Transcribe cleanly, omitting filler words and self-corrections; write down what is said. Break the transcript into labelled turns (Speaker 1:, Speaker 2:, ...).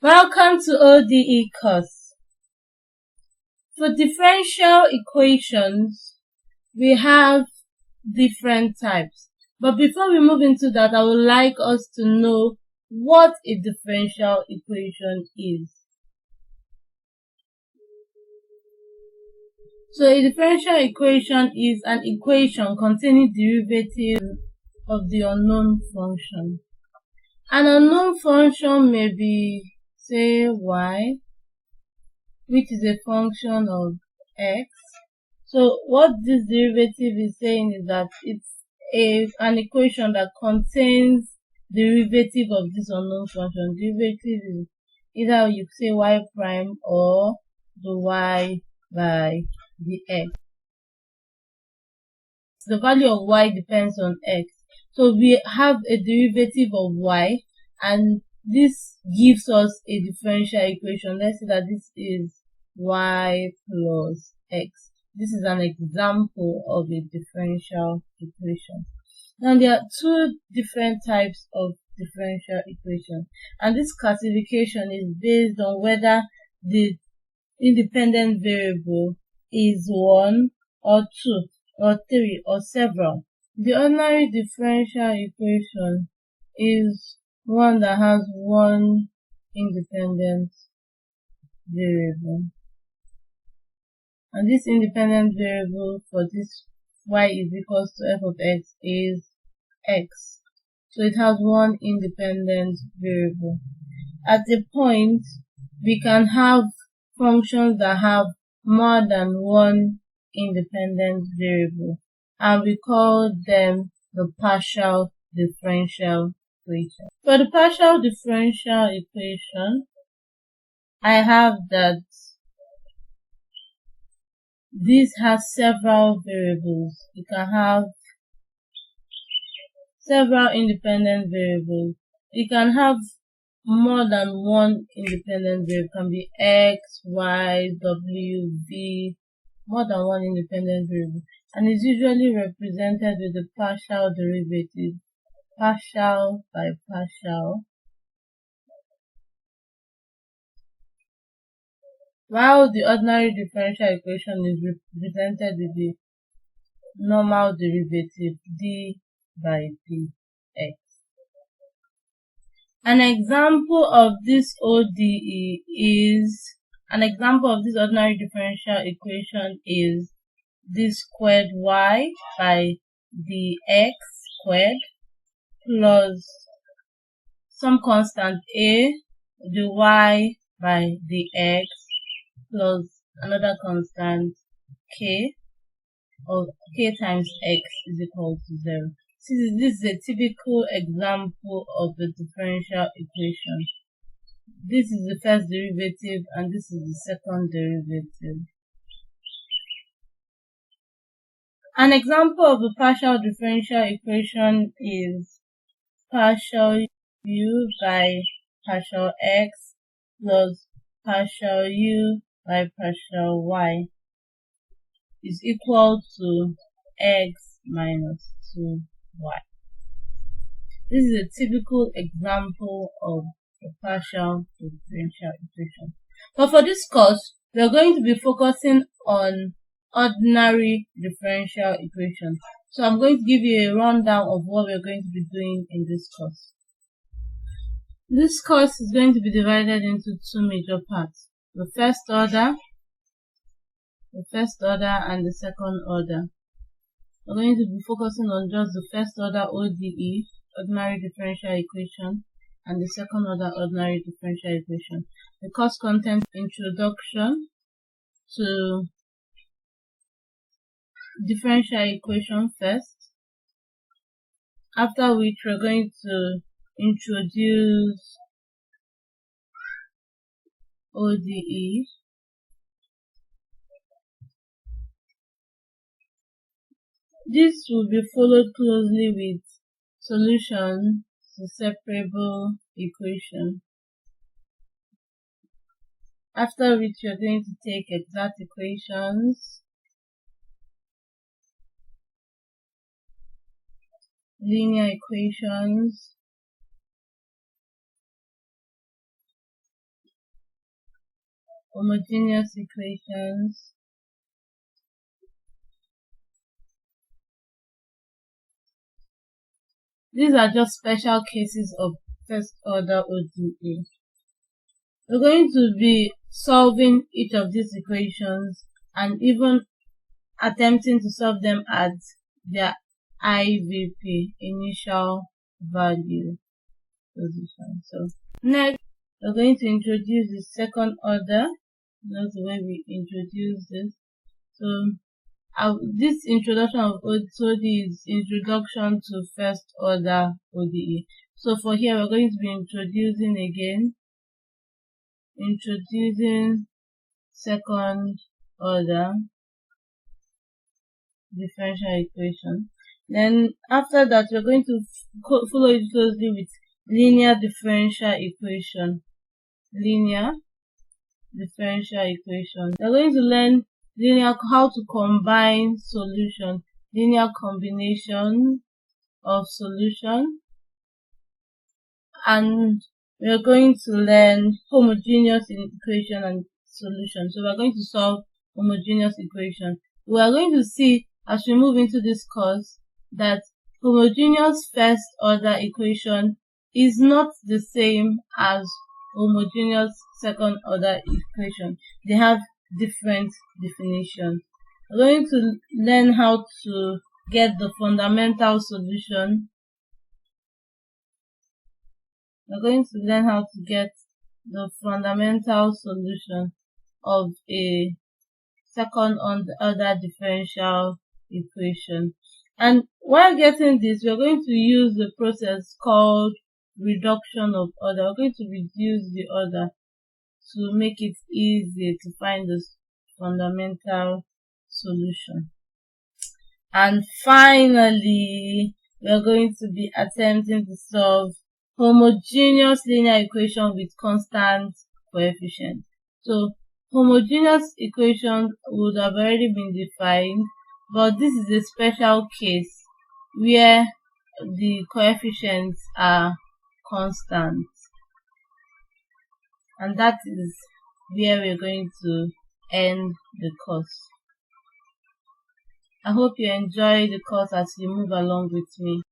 Speaker 1: Welcome to ODE course. For differential equations, we have different types. But before we move into that, I would like us to know what a differential equation is. So a differential equation is an equation containing derivatives of the unknown function. An unknown function may be, say, y, which is a function of x. So what this derivative is saying is that it's an equation that contains derivative of this unknown function. Derivative is either you say y prime or the y by the x. The value of y depends on x. So we have a derivative of y, and this gives us a differential equation. Let's say that this is y plus x. This is an example of a differential equation. Now there are two different types of differential equation, and this classification is based on whether the independent variable is 1 or 2 or 3 or several. The ordinary differential equation is one that has one independent variable, and this independent variable for this y is equals to f of x is x. So it has one independent variable. At a point, we can have functions that have more than one independent variable, and we call them the partial differential equation. For the partial differential equation, I have that this has several variables. You can have several independent variables. You can have more than one independent variable. It can be x, y, w, v, more than one independent variable, and is usually represented with the partial derivative, partial by partial, while the ordinary differential equation is represented with the normal derivative, d by dx. An example of this ODE is, an example of this ordinary differential equation is d squared y by dx squared plus some constant a, the y by dx plus another constant k, or k times x is equal to 0. This is a typical example of the differential equation. This is the first derivative and this is the second derivative. An example of a partial differential equation is partial u by partial x plus partial u by partial y is equal to x minus 2y. This is a typical example of a partial differential equation. But for this course, we are going to be focusing on ordinary differential equations. So I'm going to give you a rundown of what we're going to be doing in this course. This course is going to be divided into two major parts: the first order and the second order. We're going to be focusing on just the first order ODE, ordinary differential equation, and the second order ordinary differential equation. The course contains introduction to differential equation first, after which we're going to introduce ODE, this will be followed closely with solution to separable equation, after which you're going to take exact equations, linear equations, homogeneous equations. These are just special cases of first order ODE. We're going to be solving each of these equations and even attempting to solve them at their IVP, initial value position. So next, we're going to introduce the second order. That's the way we introduce this. So this introduction of ODE is introduction to first order ODE. So for here, we're going to be introducing second order differential equation. Then after that, we're going to follow it closely with linear differential equation. We're going to learn how to combine solution, linear combination of solution, and we're going to learn homogeneous equation and solution. So we're going to solve homogeneous equation. We are going to see as we move into this course that homogeneous first order equation is not the same as homogeneous second order equation. They have different definitions. We're going to learn how to get the fundamental solution. We're going to learn how to get the fundamental solution of a second order differential equation. And while getting this, we're going to use the process called reduction of order. We're going to reduce the order to make it easy to find the fundamental solution. And finally, we're going to be attempting to solve homogeneous linear equation with constant coefficient. So homogeneous equation would have already been defined, but this is a special case where the coefficients are constant, and that is where we're going to end the course. I hope you enjoy the course as you move along with me.